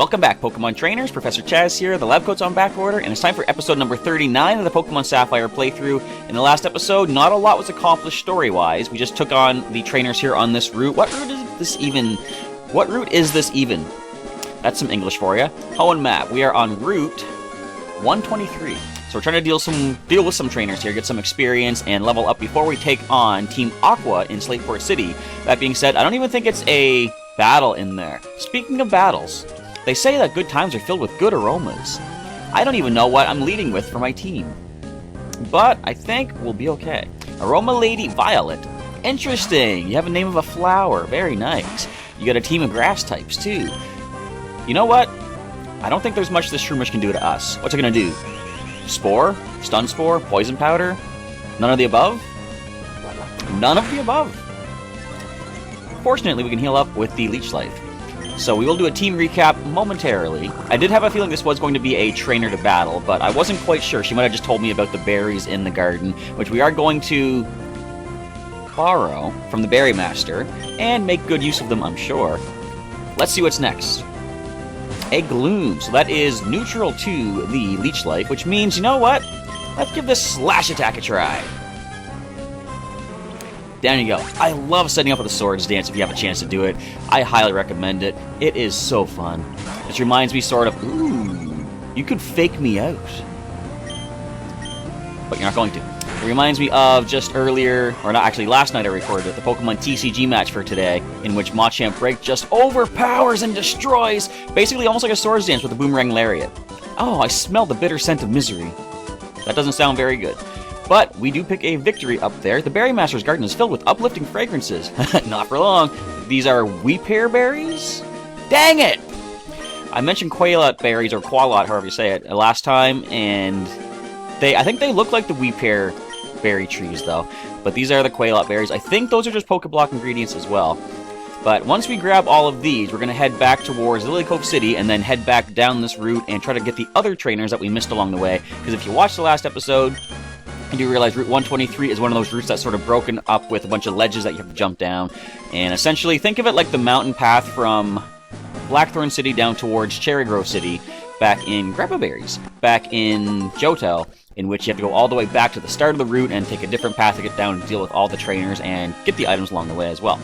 Welcome back, Pokemon Trainers. Professor Chaz here. The lab coat's on back order, and it's time for episode number 39 of the Pokemon Sapphire playthrough. In the last episode, not a lot was accomplished story-wise. We just took on the trainers here on this route. What route is this even? What route is this even? That's some English for you. Hoenn map. We are on Route 123. So we're trying to deal with some trainers here, get some experience, and level up before we take on Team Aqua in Slateport City. That being said, I don't even think it's a battle in there. Speaking of battles, they say that good times are filled with good aromas. I don't even know what I'm leading with for my team, but I think we'll be okay. Aroma Lady Violet. Interesting. You have a name of a flower. Very nice. You got a team of grass types, too. You know what? I don't think there's much this Shroomish can do to us. What's it gonna do? Spore? Stun Spore? Poison Powder? None of the above? None of the above. Fortunately, we can heal up with the Leech Life. So we will do a team recap momentarily. I did have a feeling this was going to be a trainer to battle, but I wasn't quite sure. She might have just told me about the berries in the garden, which we are going to borrow from the Berry Master and make good use of them, I'm sure. Let's see what's next. A Gloom. So that is neutral to the Leech Life, which means, you know what? Let's give this Slash Attack a try. Down you go. I love setting up with a Swords Dance if you have a chance to do it. I highly recommend it. It is so fun. It reminds me sort of, ooh, you could fake me out. But you're not going to. It reminds me of just earlier, or not actually last night I recorded it, the Pokemon TCG match for today, in which Machamp Break just overpowers and destroys, basically almost like a Swords Dance with a Boomerang Lariat. Oh, I smell the bitter scent of misery. That doesn't sound very good. But we do pick a victory up there. The Berry Master's garden is filled with uplifting fragrances. Not for long. These are Weepear berries? Dang it! I mentioned Quailot berries, or Qualot, however you say it, last time, and I think they look like the Weepear berry trees, though. But these are the Quailot berries. I think those are just Pokeblock ingredients as well. But once we grab all of these, we're going to head back towards Lily Cove City and then head back down this route and try to get the other trainers that we missed along the way. Because if you watched the last episode, you do realize Route 123 is one of those routes that's sort of broken up with a bunch of ledges that you have to jump down. And essentially, think of it like the mountain path from Blackthorn City down towards Cherry Grove City back in Grappa Berries, back in Johto, in which you have to go all the way back to the start of the route and take a different path to get down and deal with all the trainers and get the items along the way as well.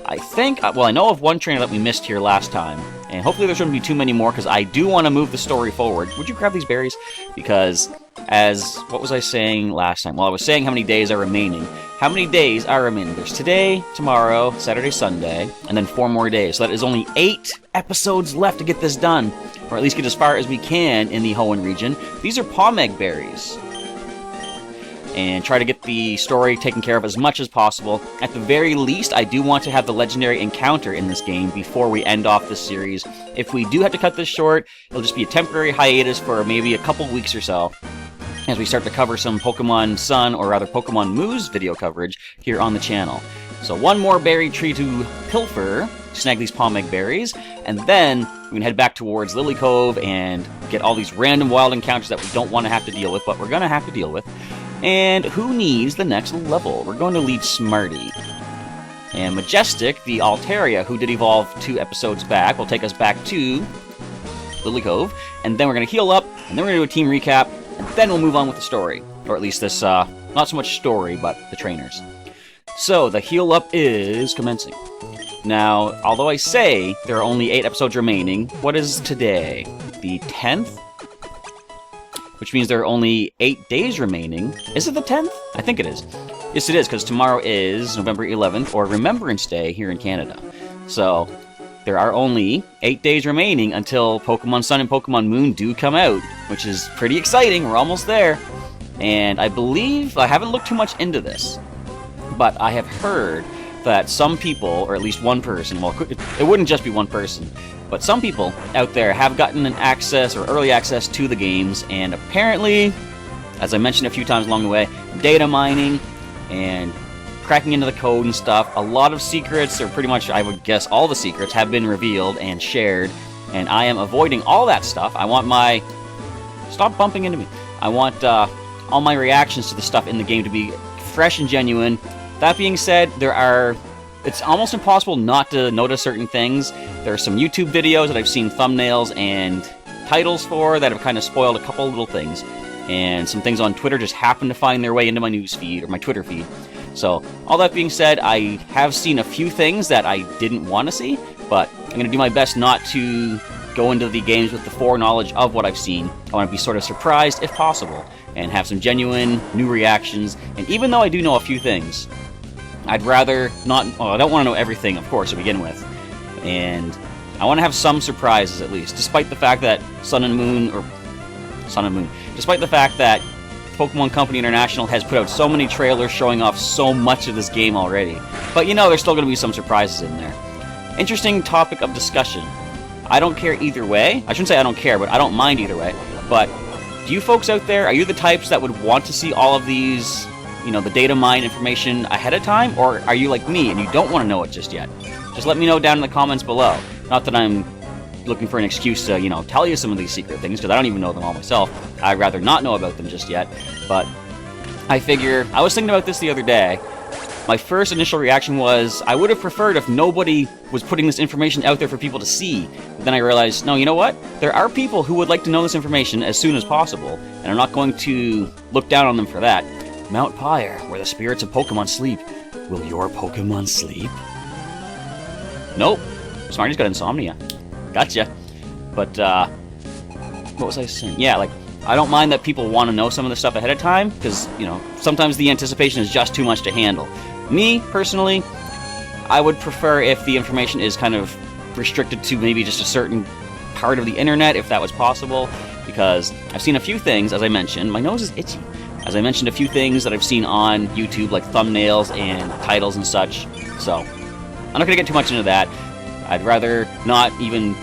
I think, well, I know of one trainer that we missed here last time, and hopefully there shouldn't be too many more, because I do want to move the story forward. Would you grab these berries? Because, what was I saying last time? Well, I was saying how many days are remaining. How many days are remaining? There's today, tomorrow, Saturday, Sunday, and then 4 more days. So that is only 8 episodes left to get this done, or at least get as far as we can in the Hoenn region. These are Pomeg berries. And try to get the story taken care of as much as possible. At the very least, I do want to have the legendary encounter in this game before we end off this series. If we do have to cut this short, it'll just be a temporary hiatus for maybe a couple weeks or so, as we start to cover some Pokemon Sun, or rather Pokemon Moose video coverage here on the channel. So one more berry tree to pilfer, snag these Pomeg berries, and then we can head back towards Lily Cove and get all these random wild encounters that we don't want to have to deal with, but we're going to have to deal with. And who needs the next level? We're going to lead Smarty. And Majestic, the Altaria, who did evolve 2 episodes back, will take us back to Lily Cove. And then we're going to heal up, and then we're going to do a team recap, and then we'll move on with the story. Or at least this, not so much story, but the trainers. So, the heal up is commencing. Now, although I say there are only 8 episodes remaining, what is today? The 10th? Which means there are only 8 days remaining. Is it the 10th? I think it is. Yes, it is, because tomorrow is November 11th, or Remembrance Day here in Canada. So, there are only 8 days remaining until Pokemon Sun and Pokemon Moon do come out, which is pretty exciting. We're almost there. And I believe, I haven't looked too much into this, but I have heard that some people, or at least one person, well, it wouldn't just be one person, but some people out there have gotten an access, or early access, to the games, and apparently, as I mentioned a few times along the way, data mining and cracking into the code and stuff, a lot of secrets, or pretty much, I would guess, all the secrets have been revealed and shared, and I am avoiding all that stuff. I want my... Stop bumping into me. I want all my reactions to the stuff in the game to be fresh and genuine. That being said, there are it's almost impossible not to notice certain things. There are some YouTube videos that I've seen thumbnails and titles for that have kind of spoiled a couple little things. And some things on Twitter just happen to find their way into my news feed, or my Twitter feed. So, all that being said, I have seen a few things that I didn't want to see, but I'm going to do my best not to go into the games with the foreknowledge of what I've seen. I want to be sort of surprised, if possible, and have some genuine new reactions. And even though I do know a few things, I'd rather not... Well, I don't want to know everything, of course, to begin with. And I want to have some surprises, at least, despite the fact that despite the fact that Pokemon Company International has put out so many trailers showing off so much of this game already. But you know, there's still going to be some surprises in there. Interesting topic of discussion. I don't care either way. I shouldn't say I don't care, but I don't mind either way. But do you folks out there, are you the types that would want to see all of these, you know, the data mine information ahead of time? Or are you like me and you don't want to know it just yet? Just let me know down in the comments below. Not that I'm looking for an excuse to, you know, tell you some of these secret things, because I don't even know them all myself. I'd rather not know about them just yet. But I figure, I was thinking about this the other day. My first initial reaction was, I would have preferred if nobody was putting this information out there for people to see. But then I realized, no, you know what? There are people who would like to know this information as soon as possible, and I'm not going to look down on them for that. Mount Pyre, where the spirits of Pokemon sleep. Will your Pokemon sleep? Nope. Smarty's got insomnia. Gotcha. But, what was I saying? Yeah, like, I don't mind that people want to know some of the stuff ahead of time, because, you know, sometimes the anticipation is just too much to handle. Me, personally, I would prefer if the information is kind of restricted to maybe just a certain part of the internet, if that was possible, because I've seen a few things, as I mentioned. My nose is itchy. As I mentioned, a few things that I've seen on YouTube, like thumbnails and titles and such, so I'm not going to get too much into that. I'd rather not even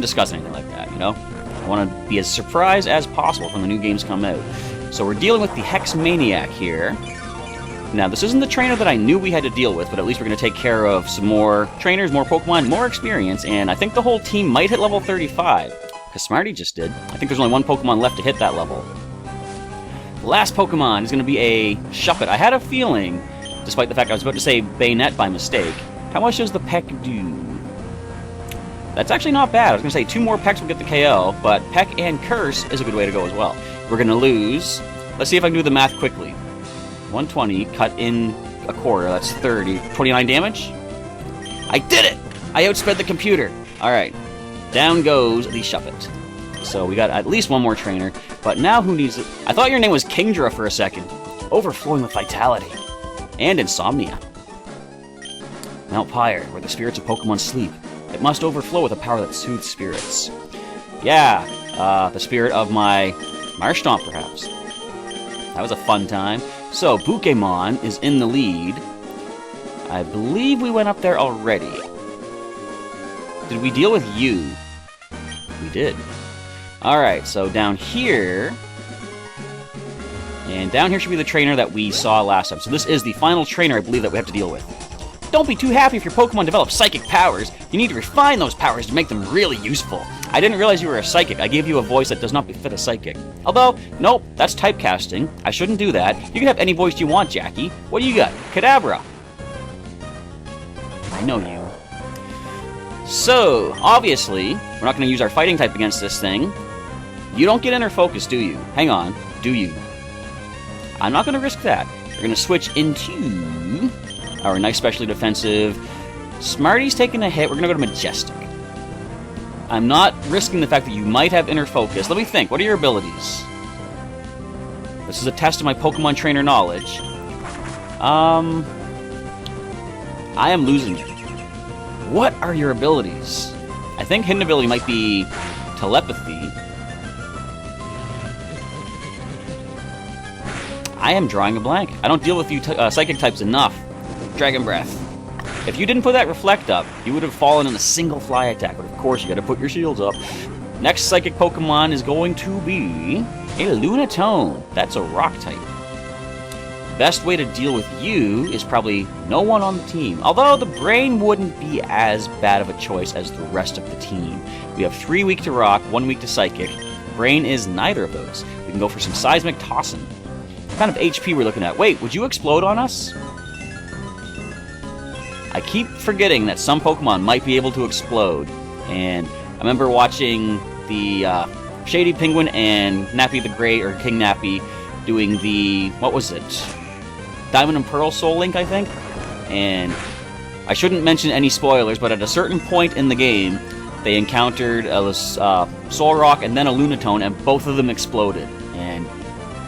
discuss anything like that, you know? I want to be as surprised as possible when the new games come out. So we're dealing with the Hex Maniac here. Now, this isn't the trainer that I knew we had to deal with, but at least we're going to take care of some more trainers, more Pokemon, more experience, and I think the whole team might hit level 35, because Smarty just did. I think there's only one Pokemon left to hit that level. The last Pokemon is going to be a Shuppet. I had a feeling, despite the fact I was about to say Bayonet by mistake. How much does the Peck do? That's actually not bad. I was going to say 2 more Pecks will get the KO, but Peck and Curse is a good way to go as well. We're going to lose. Let's see if I can do the math quickly. 120, cut in a quarter, that's 30. 29 damage? I did it! I outsped the computer. Alright, down goes the Shuppet. So we got at least one more trainer, but now who needs it? I thought your name was Kingdra for a second. Overflowing with vitality. And insomnia. Mount Pyre, where the spirits of Pokemon sleep. It must overflow with a power that soothes spirits. Yeah, the spirit of my Marshtomp, perhaps. That was a fun time. So, Pokémon is in the lead. I believe we went up there already. Did we deal with you? We did. Alright, so down here... And down here should be the trainer that we saw last time. So this is the final trainer, I believe, that we have to deal with. Don't be too happy if your Pokemon develop psychic powers. You need to refine those powers to make them really useful. I didn't realize you were a psychic. I gave you a voice that does not befit a psychic. Although, nope, that's typecasting. I shouldn't do that. You can have any voice you want, Jackie. What do you got? Kadabra. I know you. So, obviously, we're not going to use our fighting type against this thing. You don't get inner focus, do you? Hang on. Do you? I'm not going to risk that. We're going to switch into our nice specially defensive. Smarty's taking a hit. We're going to go to Majestic. I'm not risking the fact that you might have inner focus. Let me think. What are your abilities? This is a test of my Pokemon trainer knowledge. I am losing it. What are your abilities? I think hidden ability might be telepathy. I am drawing a blank. I don't deal with you psychic types enough. Dragon Breath. If you didn't put that Reflect up, you would have fallen in a single fly attack, but of course you gotta put your shields up. Next psychic Pokemon is going to be a Lunatone. That's a rock type. Best way to deal with you is probably no one on the team. Although the Brain wouldn't be as bad of a choice as the rest of the team. We have 3 weak to rock, 1 weak to psychic. Brain is neither of those. We can go for some Seismic Tossin. What kind of HP we're looking at? Wait, would you explode on us? I keep forgetting that some Pokemon might be able to explode. And I remember watching the Shady Penguin and Nappy the Great, or King Nappy, doing the, what was it? Diamond and Pearl Soul Link, I think? And I shouldn't mention any spoilers, but at a certain point in the game, they encountered a Solrock and then a Lunatone, and both of them exploded. And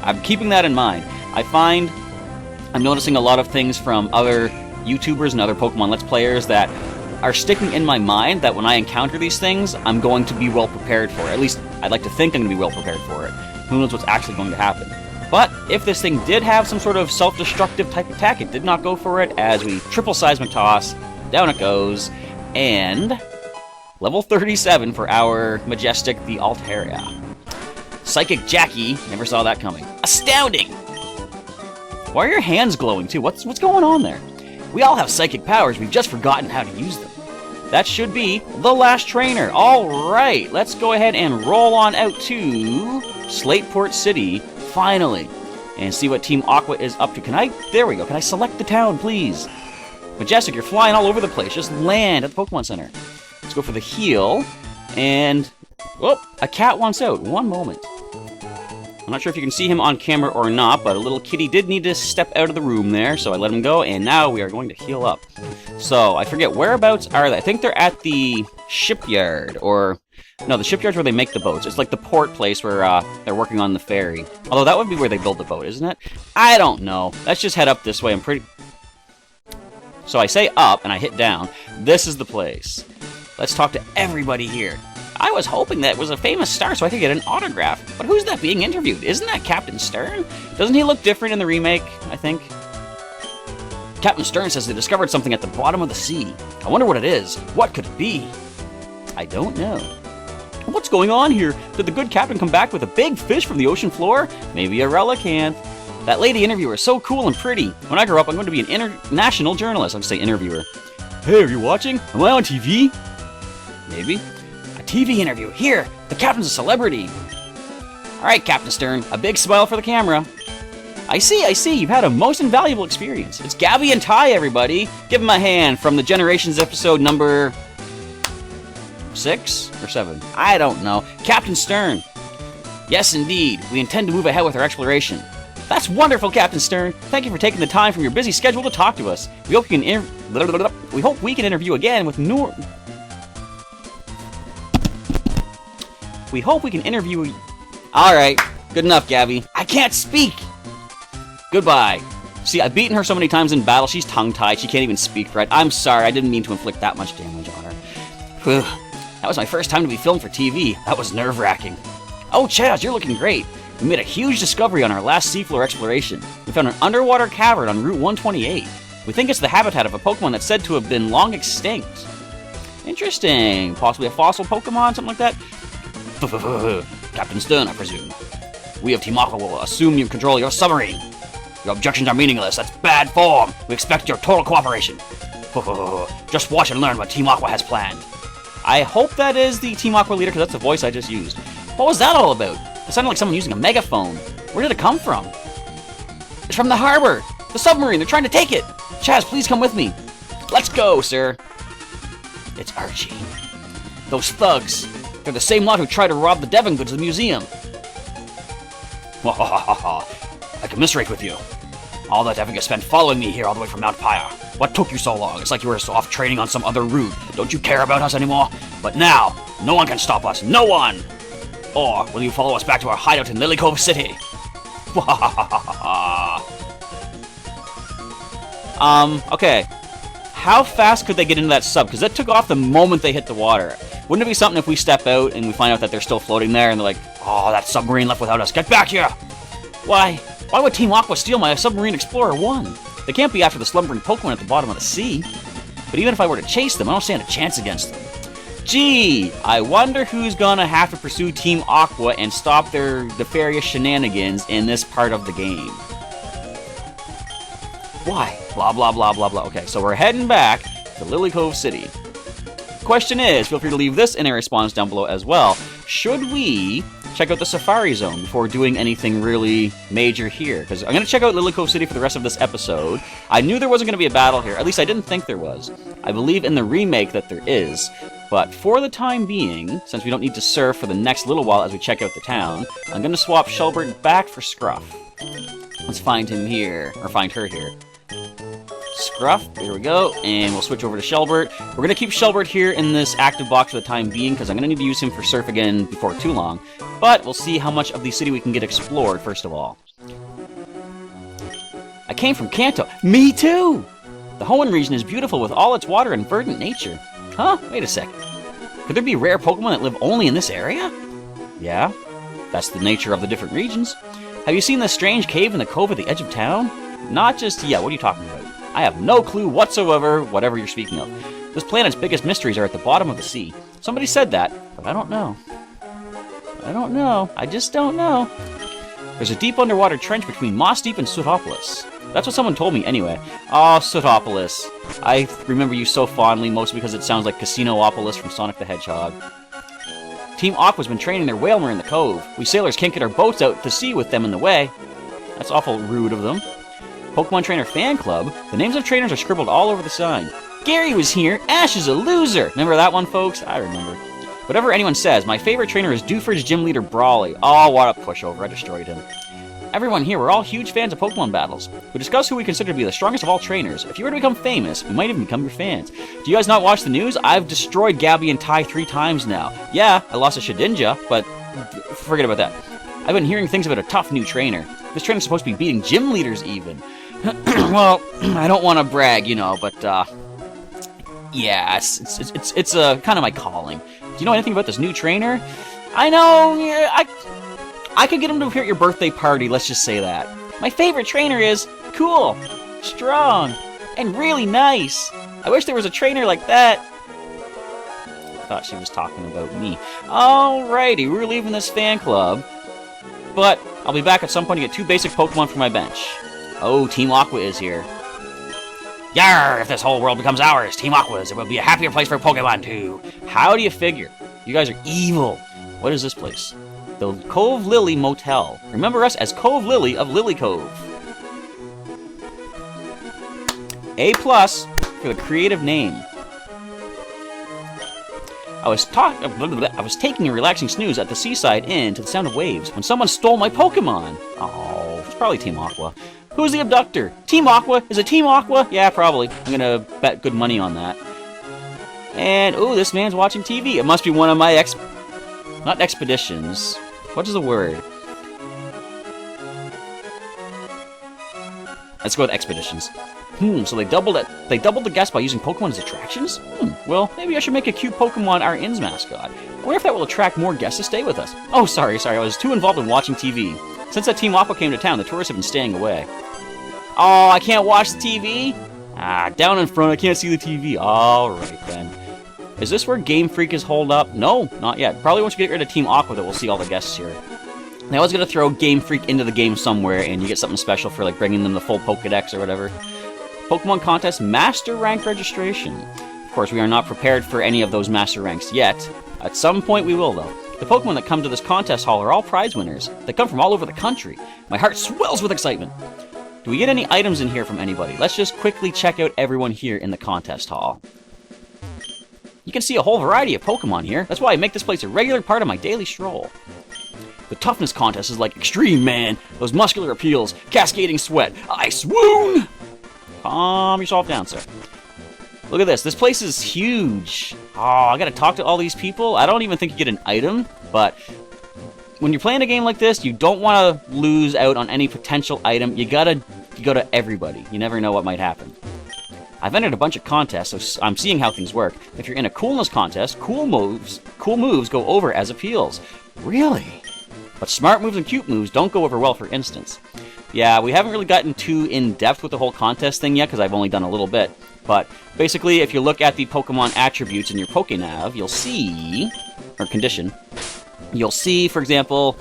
I'm keeping that in mind. I'm noticing a lot of things from other YouTubers and other Pokemon Let's Players that are sticking in my mind that when I encounter these things, I'm going to be well prepared for it. At least, I'd like to think I'm going to be well prepared for it. Who knows what's actually going to happen. But if this thing did have some sort of self-destructive type attack, it did not go for it, as we triple seismic toss, down it goes, and level 37 for our Majestic, the Altaria. Psychic Jackie, never saw that coming. Astounding! Why are your hands glowing too? What's going on there? We all have psychic powers, we've just forgotten how to use them. That should be the last trainer. Alright, let's go ahead and roll on out to Slateport City, finally, and see what Team Aqua is up to. There we go, can I select the town, please? Majestic, you're flying all over the place, just land at the Pokemon Center. Let's go for the heal, and, whoop, a cat wants out, one moment. I'm not sure if you can see him on camera or not, but a little kitty did need to step out of the room there, so I let him go, and now we are going to heal up. So, I forget, whereabouts are they? I think they're at the shipyard, or... No, the shipyard's where they make the boats. It's like the port place where they're working on the ferry. Although that would be where they build the boat, isn't it? I don't know. Let's just head up this way. So I say up, and I hit down. This is the place. Let's talk to everybody here. I was hoping that was a famous star so I could get an autograph. But who's that being interviewed? Isn't that Captain Stern? Doesn't he look different in the remake, I think? Captain Stern says they discovered something at the bottom of the sea. I wonder what it is. What could it be? I don't know. What's going on here? Did the good captain come back with a big fish from the ocean floor? Maybe a relicanth. That lady interviewer is so cool and pretty. When I grow up, I'm going to be an international journalist. I'll just say interviewer. Hey, are you watching? Am I on TV? Maybe. A TV interview. Here, the captain's a celebrity. Alright, Captain Stern. A big smile for the camera. I see. You've had a most invaluable experience. It's Gabby and Ty, everybody. Give them a hand from the Generations episode number... 6 or 7? I don't know. Captain Stern. Yes, indeed. We intend to move ahead with our exploration. That's wonderful, Captain Stern. Thank you for taking the time from your busy schedule to talk to us. We hope we can interview again with new... We hope we can interview... Alright, good enough, Gabby. I can't speak! Goodbye. See, I've beaten her so many times in battle, she's tongue-tied, she can't even speak right. I'm sorry, I didn't mean to inflict that much damage on her. Whew. That was my first time to be filmed for TV. That was nerve-wracking. Oh, Chaz, you're looking great. We made a huge discovery on our last seafloor exploration. We found an underwater cavern on Route 128. We think it's the habitat of a Pokemon that's said to have been long extinct. Interesting. Possibly a fossil Pokemon, something like that? Captain Stern, I presume. We of Team Aqua will assume you control your submarine. Your objections are meaningless. That's bad form. We expect your total cooperation. Just watch and learn what Team Aqua has planned. I hope that is the Team Aqua leader, because that's the voice I just used. What was that all about? It sounded like someone using a megaphone. Where did it come from? It's from the harbor! The submarine! They're trying to take it! Chaz, please come with me! Let's go, sir! It's Archie. Those thugs. They're the same lot who tried to rob the Devon goods of the museum. I commiserate with you. All that Devon spent following me here all the way from Mount Pyre. What took you so long? It's like you were off training on some other route. Don't you care about us anymore? But now, no one can stop us. No one! Or will you follow us back to our hideout in Lily Cove City? Okay. How fast could they get into that sub? Because that took off the moment they hit the water. Wouldn't it be something if we step out and we find out that they're still floating there and they're like, oh, that submarine left without us. Get back here! Why? Why would Team Aqua steal my Submarine Explorer 1? They can't be after the slumbering Pokemon at the bottom of the sea. But even if I were to chase them, I don't stand a chance against them. Gee, I wonder who's gonna have to pursue Team Aqua and stop their nefarious shenanigans in this part of the game. Why? Blah, blah, blah, blah, blah. Okay, so we're heading back to Lily Cove City. Question is, feel free to leave this in a response down below as well. Should we check out the Safari Zone before doing anything really major here. Because I'm going to check out Lily Cove City for the rest of this episode. I knew there wasn't going to be a battle here. At least I didn't think there was. I believe in the remake that there is. But for the time being, since we don't need to surf for the next little while as we check out the town, I'm going to swap Shelbert back for Scruff. Let's find him here, or find her here. Scruff, here we go, and we'll switch over to Shelbert. We're going to keep Shelbert here in this active box for the time being, because I'm going to need to use him for surf again before too long. But we'll see how much of the city we can get explored, first of all. I came from Kanto. Me too! The Hoenn region is beautiful with all its water and verdant nature. Huh? Wait a sec. Could there be rare Pokemon that live only in this area? Yeah, that's the nature of the different regions. Have you seen this strange cave in the cove at the edge of town? Not just yet. What are you talking about? I have no clue whatsoever, whatever you're speaking of. This planet's biggest mysteries are at the bottom of the sea. Somebody said that, but I don't know. I don't know. I just don't know. There's a deep underwater trench between Moss Deep and Sootopolis. That's what someone told me anyway. Oh, Sootopolis. I remember you so fondly, mostly because it sounds like Casinopolis from Sonic the Hedgehog. Team Aqua's been training their whaler in the cove. We sailors can't get our boats out to sea with them in the way. That's awful rude of them. Pokemon Trainer Fan Club. The names of trainers are scribbled all over the sign. Gary was here. Ash is a loser. Remember that one, folks? I remember. Whatever anyone says, my favorite trainer is Dewford's gym leader, Brawly. Oh, what a pushover. I destroyed him. Everyone here, we're all huge fans of Pokemon battles. We discuss who we consider to be the strongest of all trainers. If you were to become famous, we might even become your fans. Do you guys not watch the news? I've destroyed Gabby and Ty 3 times now. Yeah, I lost a Shedinja, but forget about that. I've been hearing things about a tough new trainer. This trainer's supposed to be beating gym leaders even. Well, I don't want to brag, you know, but, yeah, it's kind of my calling. Do you know anything about this new trainer? I know, yeah, I could get him to appear at your birthday party, let's just say that. My favorite trainer is cool, strong, and really nice. I wish there was a trainer like that. I thought she was talking about me. Alrighty, we're leaving this fan club, but I'll be back at some point to get 2 basic Pokemon for my bench. Oh, Team Aqua is here. Yarr! If this whole world becomes ours, Team Aqua's, it will be a happier place for Pokemon too. How do you figure? You guys are evil. What is this place? The Cove Lily Motel. Remember us as Cove Lily of Lily Cove. A+ for the creative name. I was taking a relaxing snooze at the seaside inn to the sound of waves when someone stole my Pokemon. Oh, it's probably Team Aqua. Who's the abductor? Team Aqua? Is it Team Aqua? Yeah, probably. I'm gonna bet good money on that. And, ooh, this man's watching TV. It must be one of my not expeditions. What is the word? Let's go with expeditions. So they doubled it. They doubled the guest by using Pokemon as attractions? Well, maybe I should make a cute Pokemon our inn's mascot. I wonder if that will attract more guests to stay with us. Oh, sorry, I was too involved in watching TV. Since that Team Aqua came to town, the tourists have been staying away. Oh, I can't watch the TV? Ah, down in front, I can't see the TV. Alright then. Is this where Game Freak is holed up? No, not yet. Probably once you get rid of Team Aqua that we'll see all the guests here. They always gotta throw Game Freak into the game somewhere, and you get something special for like bringing them the full Pokedex or whatever. Pokemon Contest Master Rank Registration. Of course, we are not prepared for any of those Master Ranks yet. At some point we will, though. The Pokemon that come to this contest hall are all prize winners. They come from all over the country. My heart swells with excitement. Do we get any items in here from anybody? Let's just quickly check out everyone here in the contest hall. You can see a whole variety of Pokemon here. That's why I make this place a regular part of my daily stroll. The toughness contest is like extreme, man. Those muscular appeals, cascading sweat. I swoon! Calm yourself down, sir. Look at this. This place is huge. Oh, I gotta talk to all these people. I don't even think you get an item, but when you're playing a game like this, you don't want to lose out on any potential item. You gotta go to everybody. You never know what might happen. I've entered a bunch of contests, so I'm seeing how things work. If you're in a coolness contest, cool moves go over as appeals. Really? But smart moves and cute moves don't go over well, for instance. Yeah, we haven't really gotten too in-depth with the whole contest thing yet, because I've only done a little bit. But basically, if you look at the Pokemon attributes in your Pokénav, you'll see, or condition, you'll see, for example,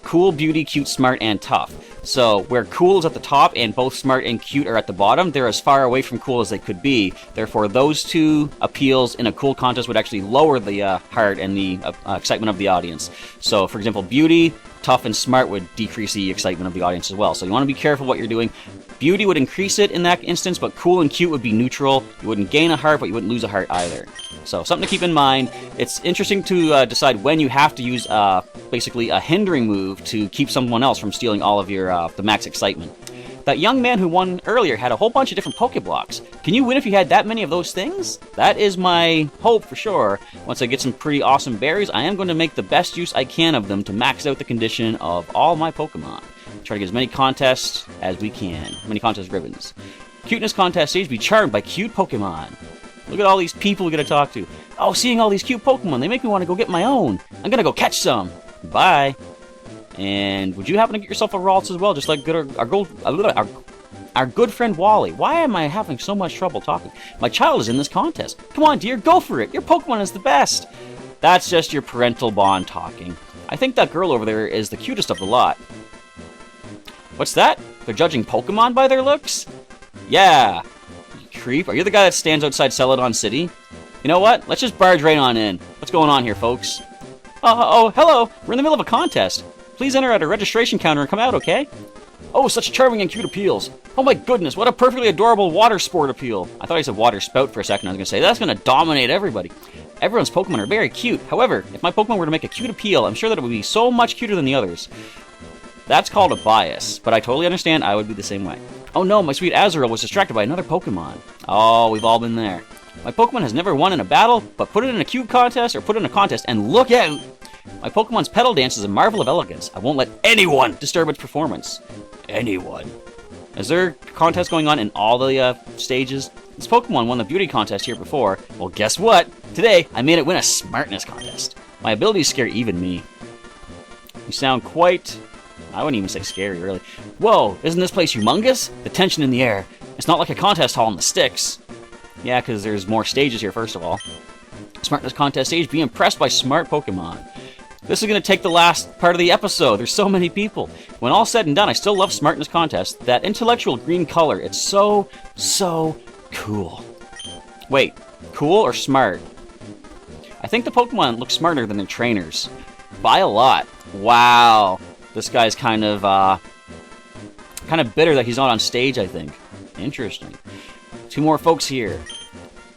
cool, beauty, cute, smart, and tough. So where cool is at the top and both smart and cute are at the bottom, they're as far away from cool as they could be. Therefore, those two appeals in a cool contest would actually lower the heart and the excitement of the audience. So, for example, beauty, tough, and smart would decrease the excitement of the audience as well. So you want to be careful what you're doing. Beauty would increase it in that instance, but cool and cute would be neutral. You wouldn't gain a heart, but you wouldn't lose a heart either. So something to keep in mind. It's interesting to decide when you have to use basically a hindering move to keep someone else from stealing all of your the max excitement. That young man who won earlier had a whole bunch of different Pokeblocks. Can you win if you had that many of those things? That is my hope for sure. Once I get some pretty awesome berries, I am going to make the best use I can of them to max out the condition of all my Pokemon. Try to get as many contests as we can. Many contest ribbons. Cuteness contest stage, be charmed by cute Pokemon. Look at all these people we get to talk to. Oh, seeing all these cute Pokemon, they make me want to go get my own. I'm gonna go catch some. Bye. And would you happen to get yourself a Ralts as well, just like our good friend Wally? Why am I having so much trouble talking? My child is in this contest. Come on, dear, go for it. Your Pokemon is the best. That's just your parental bond talking. I think that girl over there is the cutest of the lot. What's that? They're judging Pokemon by their looks? Yeah. You creep. Are you the guy that stands outside Celadon City? You know what? Let's just barge right on in. What's going on here, folks? Oh, hello. We're in the middle of a contest. Please enter at a registration counter and come out, okay? Oh, such charming and cute appeals. Oh my goodness, what a perfectly adorable water sport appeal. I thought I said water spout for a second. I was going to say, that's going to dominate everybody. Everyone's Pokemon are very cute. However, if my Pokemon were to make a cute appeal, I'm sure that it would be so much cuter than the others. That's called a bias, but I totally understand. I would be the same way. Oh no, my sweet Azrael was distracted by another Pokemon. Oh, we've all been there. My Pokemon has never won in a battle, but put it in a cute contest or put it in a contest and look out! My Pokemon's petal dance is a marvel of elegance. I won't let anyone disturb its performance. Anyone. Is there a contest going on in all the stages? This Pokemon won the beauty contest here before. Well, guess what? Today, I made it win a smartness contest. My abilities scare even me. You sound quite... I wouldn't even say scary, really. Whoa, isn't this place humongous? The tension in the air. It's not like a contest hall in the sticks. Yeah, because there's more stages here, first of all. Smartness contest stage, be impressed by smart Pokemon. This is going to take the last part of the episode. There's so many people. When all said and done, I still love smartness contest. That intellectual green color, it's so cool. Wait, cool or smart? I think the Pokemon look smarter than their trainers. By a lot. Wow. This guy's kind of bitter that he's not on stage, I think. Interesting. Two more folks here.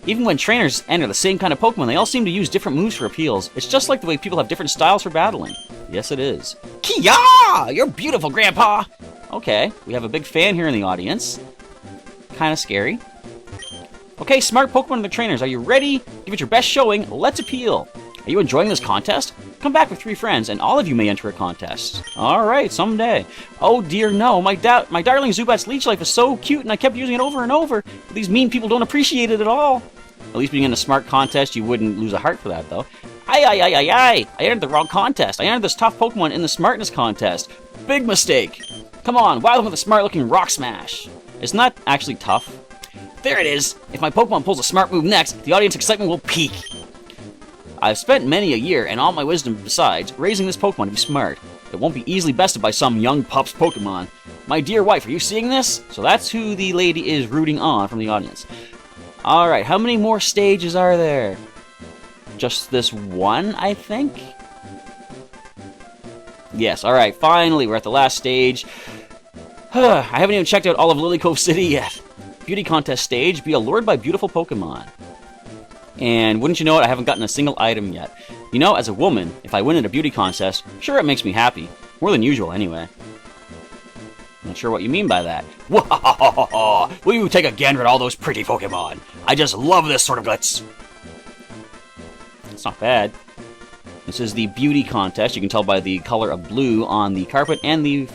Even when trainers enter the same kind of Pokemon, they all seem to use different moves for appeals. It's just like the way people have different styles for battling. Yes, it is. Kia! You're beautiful, Grandpa! Okay, we have a big fan here in the audience. Kind of scary. Okay, smart Pokemon and the trainers, are you ready? Give it your best showing. Let's appeal. Are you enjoying this contest? Come back with 3 friends, and all of you may enter a contest. Alright, someday. Oh dear, no. My darling Zubat's leech life is so cute, and I kept using it over and over. But these mean people don't appreciate it at all. At least being in a smart contest, you wouldn't lose a heart for that, though. I entered the wrong contest. I entered this tough Pokemon in the smartness contest. Big mistake. Come on, wow them with a smart-looking rock smash. Isn't that actually tough? There it is. If my Pokemon pulls a smart move next, the audience excitement will peak. I've spent many a year, and all my wisdom besides, raising this Pokemon to be smart. It won't be easily bested by some young pup's Pokemon. My dear wife, are you seeing this? So that's who the lady is rooting on from the audience. Alright, how many more stages are there? Just this one, I think? Yes, alright, finally, we're at the last stage. I haven't even checked out all of Lily Cove City yet. Beauty contest stage, be allured by beautiful Pokemon. And wouldn't you know it, I haven't gotten a single item yet. You know, as a woman, if I win at a beauty contest, sure it makes me happy. More than usual, anyway. Not sure what you mean by that. Will you take a gander at all those pretty Pokemon? I just love this sort of glitz. It's not bad. This is the beauty contest. You can tell by the color of blue on the carpet and the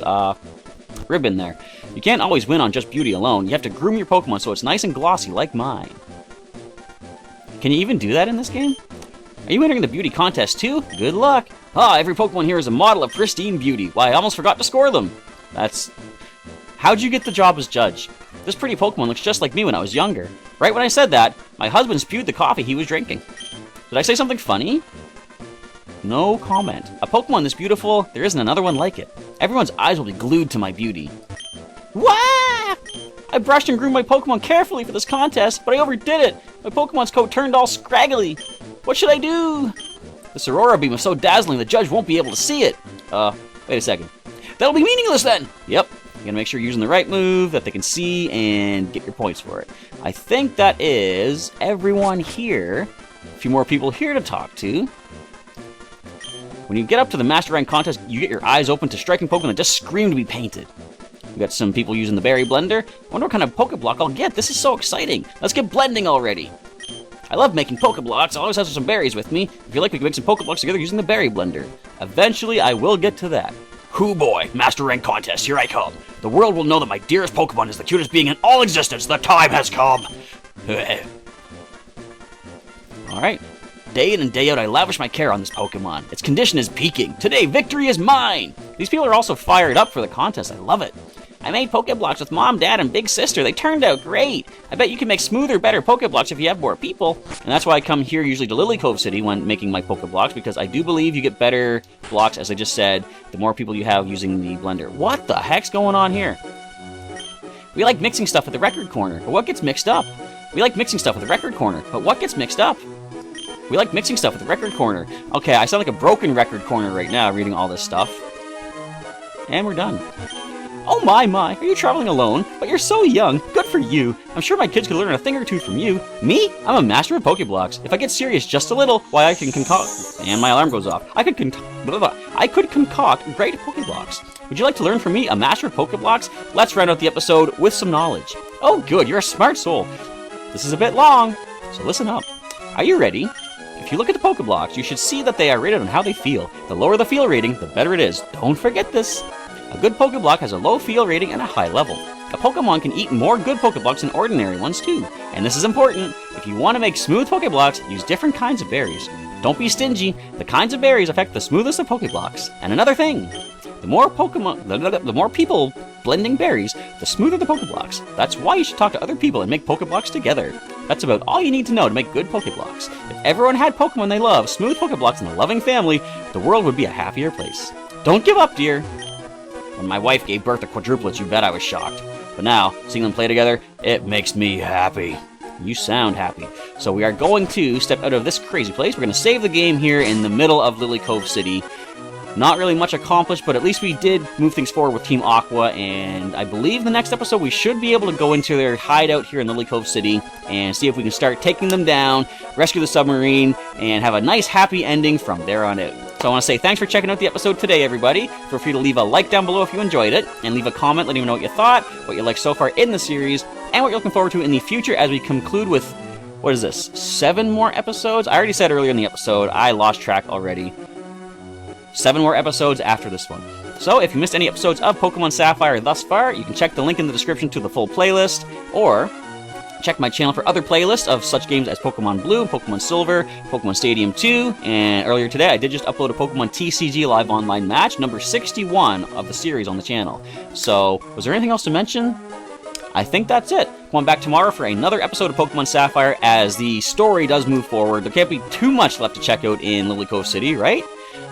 ribbon there. You can't always win on just beauty alone. You have to groom your Pokemon so it's nice and glossy like mine. Can you even do that in this game? Are you entering the beauty contest too? Good luck! Ah, every Pokemon here is a model of pristine beauty. Why, I almost forgot to score them. That's... How'd you get the job as judge? This pretty Pokemon looks just like me when I was younger. Right when I said that, my husband spewed the coffee he was drinking. Did I say something funny? No comment. A Pokemon this beautiful, there isn't another one like it. Everyone's eyes will be glued to my beauty. Wah! I brushed and groomed my Pokemon carefully for this contest, but I overdid it. My Pokemon's coat turned all scraggly. What should I do? This Aurora Beam is so dazzling the judge won't be able to see it. Wait a second. That'll be meaningless then! Yep. You gotta make sure you're using the right move that they can see and get your points for it. I think that is everyone here. A few more people here to talk to. When you get up to the Master Rank contest, you get your eyes open to striking Pokemon that just scream to be painted. We got some people using the berry blender. I wonder what kind of Pokeblock I'll get. This is so exciting. Let's get blending already. I love making Pokeblocks. I always have some berries with me. If you like, we can make some Pokeblocks together using the berry blender. Eventually, I will get to that. Hoo boy, Master Rank contest, here I come. The world will know that my dearest Pokemon is the cutest being in all existence. The time has come. Alright. Day in and day out, I lavish my care on this Pokemon. Its condition is peaking. Today, victory is mine! These people are also fired up for the contest. I love it. I made Pokeblocks with Mom, Dad, and Big Sister. They turned out great. I bet you can make smoother, better Pokeblocks if you have more people. And that's why I come here usually to Lily Cove City when making my Pokeblocks, because I do believe you get better blocks, as I just said, the more people you have using the blender. What the heck's going on here? We like mixing stuff at the record corner, but what gets mixed up? We like mixing stuff at the record corner, but what gets mixed up? We like mixing stuff at the record corner. Okay, I sound like a broken record corner right now reading all this stuff. And we're done. Oh my, are you traveling alone? But you're so young. Good for you. I'm sure my kids could learn a thing or two from you. Me? I'm a master of Pokeblocks. If I get serious just a little, why I can concoct... And my alarm goes off. I could concoct great Pokeblocks. Would you like to learn from me, a master of Pokeblocks? Let's round out the episode with some knowledge. Oh good, you're a smart soul. This is a bit long, so listen up. Are you ready? If you look at the Pokeblocks, you should see that they are rated on how they feel. The lower the feel rating, the better it is. Don't forget this. A good Pokeblock has a low feel rating and a high level. A Pokemon can eat more good Pokeblocks than ordinary ones too. And this is important. If you want to make smooth Pokeblocks, use different kinds of berries. Don't be stingy. The kinds of berries affect the smoothest of Pokeblocks. And another thing, the more people blending berries, the smoother the Pokeblocks. That's why you should talk to other people and make Pokeblocks together. That's about all you need to know to make good Pokeblocks. If everyone had Pokemon they love, smooth Pokeblocks, and a loving family, the world would be a happier place. Don't give up, dear. When my wife gave birth to quadruplets, you bet I was shocked. But now, seeing them play together, it makes me happy. You sound happy. So we are going to step out of this crazy place. We're going to save the game here in the middle of Lily Cove City. Not really much accomplished, but at least we did move things forward with Team Aqua, and I believe the next episode we should be able to go into their hideout here in Lily Cove City and see if we can start taking them down, rescue the submarine, and have a nice happy ending from there on out. So I want to say thanks for checking out the episode today, everybody. Feel free to leave a like down below if you enjoyed it, and leave a comment letting me know what you thought, what you liked so far in the series, and what you're looking forward to in the future as we conclude with, what is this, 7 more episodes? I already said earlier in the episode, I lost track already. 7 more episodes after this one. So if you missed any episodes of Pokemon Sapphire thus far, you can check the link in the description to the full playlist, or check my channel for other playlists of such games as Pokemon Blue, Pokemon Silver, Pokemon Stadium 2, and earlier today I did just upload a Pokemon TCG Live Online match, number 61 of the series on the channel. So, was there anything else to mention? I think that's it. Come on back tomorrow for another episode of Pokemon Sapphire as the story does move forward. There can't be too much left to check out in Lily Cove City, right?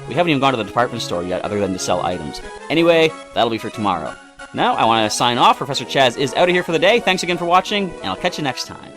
We haven't even gone to the department store yet, other than to sell items. Anyway, that'll be for tomorrow. Now, I want to sign off. Professor Chaz is out of here for the day. Thanks again for watching, and I'll catch you next time.